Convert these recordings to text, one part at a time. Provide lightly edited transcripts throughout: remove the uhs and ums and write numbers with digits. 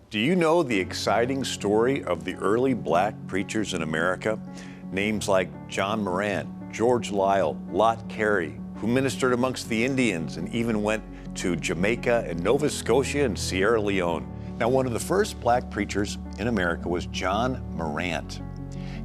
Do you know the exciting story of the early black preachers in America? Names like John Morant, George Liele, Lot Carey, who ministered amongst the Indians and even went to Jamaica and Nova Scotia and Sierra Leone. Now, one of the first black preachers in America was John Morant.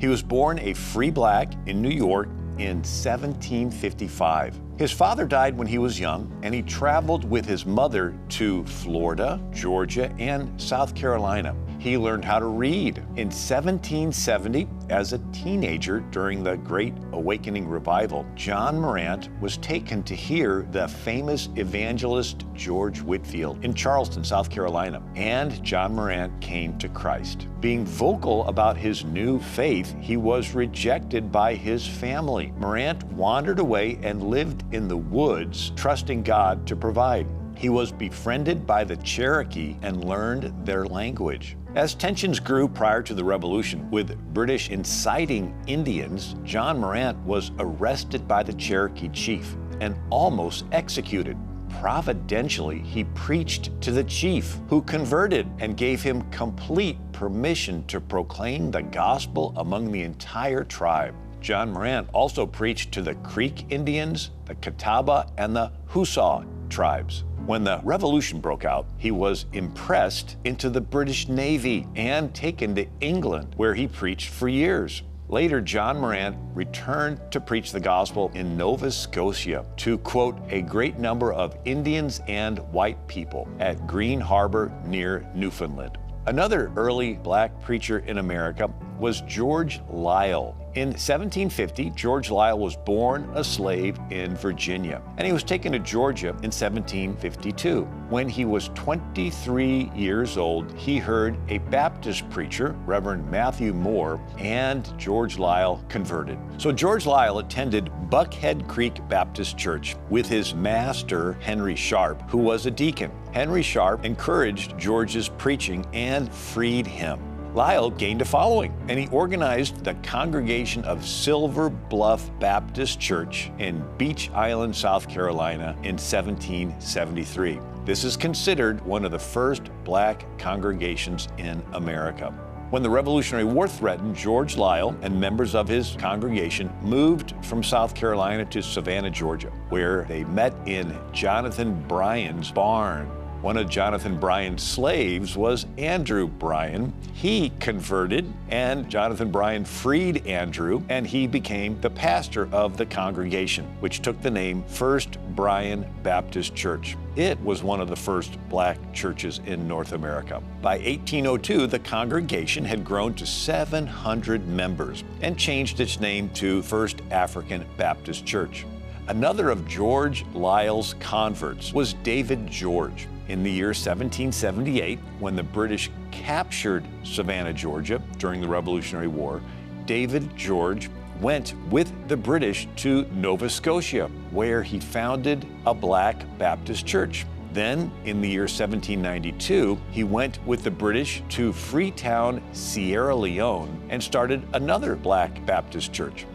He was born a free black in New York in 1755. His father died when he was young, and he traveled with his mother to Florida, Georgia, and South Carolina. He learned how to read. In 1770, as a teenager during the Great Awakening Revival, John Morant was taken to hear the famous evangelist George Whitefield in Charleston, South Carolina, and John Morant came to Christ. Being vocal about his new faith, he was rejected by his family. Morant wandered away and lived in the woods, trusting God to provide. He was befriended by the Cherokee and learned their language. As tensions grew prior to the Revolution, with British inciting Indians, John Morant was arrested by the Cherokee chief and almost executed. Providentially, he preached to the chief, who converted and gave him complete permission to proclaim the gospel among the entire tribe. John Morant also preached to the Creek Indians, the Catawba, and the Hoosaw tribes. When the Revolution broke out, he was impressed into the British Navy and taken to England, where he preached for years. Later, John Morant returned to preach the gospel in Nova Scotia to, quote, a great number of Indians and white people at Green Harbor near Newfoundland. Another early black preacher in America was George Liele. In 1750, George Liele was born a slave in Virginia, and he was taken to Georgia in 1752. When he was 23 years old, he heard a Baptist preacher, Reverend Matthew Moore, and George Liele converted. So George Liele attended Buckhead Creek Baptist Church with his master, Henry Sharp, who was a deacon. Henry Sharp encouraged George's preaching and freed him. Liele gained a following, and he organized the Congregation of Silver Bluff Baptist Church in Beach Island, South Carolina in 1773. This is considered one of the first black congregations in America. When the Revolutionary War threatened, George Liele and members of his congregation moved from South Carolina to Savannah, Georgia, where they met in Jonathan Bryan's barn. One of Jonathan Bryan's slaves was Andrew Bryan. He converted, and Jonathan Bryan freed Andrew, and he became the pastor of the congregation, which took the name First Bryan Baptist Church. It was one of the first black churches in North America. By 1802, the congregation had grown to 700 members and changed its name to First African Baptist Church. Another of George Liele's converts was David George. In the year 1778, when the British captured Savannah, Georgia during the Revolutionary War, David George went with the British to Nova Scotia, where he founded a black Baptist church. Then, in the year 1792, he went with the British to Freetown, Sierra Leone, and started another black Baptist church.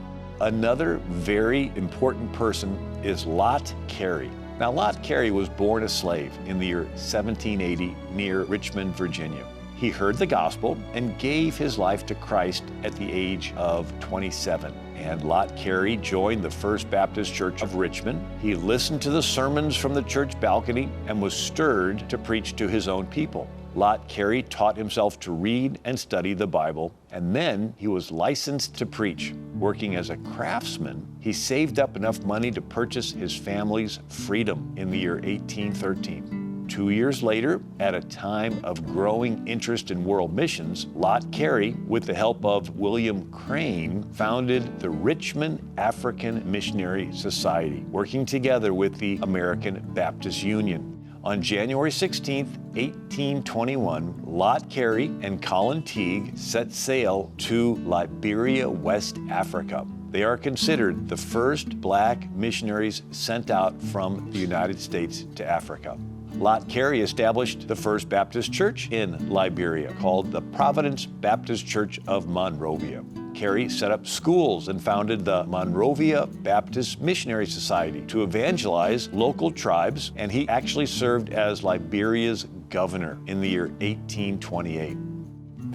Another very important person is Lot Carey. Now, Lot Carey was born a slave in the year 1780 near Richmond, Virginia. He heard the gospel and gave his life to Christ at the age of 27. And Lot Carey joined the First Baptist Church of Richmond. He listened to the sermons from the church balcony and was stirred to preach to his own people. Lot Carey taught himself to read and study the Bible, and then he was licensed to preach. Working as a craftsman, he saved up enough money to purchase his family's freedom in the year 1813. 2 years later, at a time of growing interest in world missions, Lot Carey, with the help of William Crane, founded the Richmond African Missionary Society, working together with the American Baptist Union. On January 16, 1821, Lot Carey and Colin Teague set sail to Liberia, West Africa. They are considered the first black missionaries sent out from the United States to Africa. Lot Carey established the First Baptist Church in Liberia, called the Providence Baptist Church of Monrovia. Carey set up schools and founded the Monrovia Baptist Missionary Society to evangelize local tribes, and he actually served as Liberia's governor in the year 1828.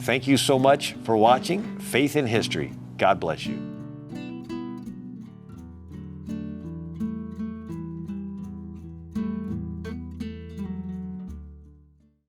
Thank you so much for watching Faith in History. God bless you.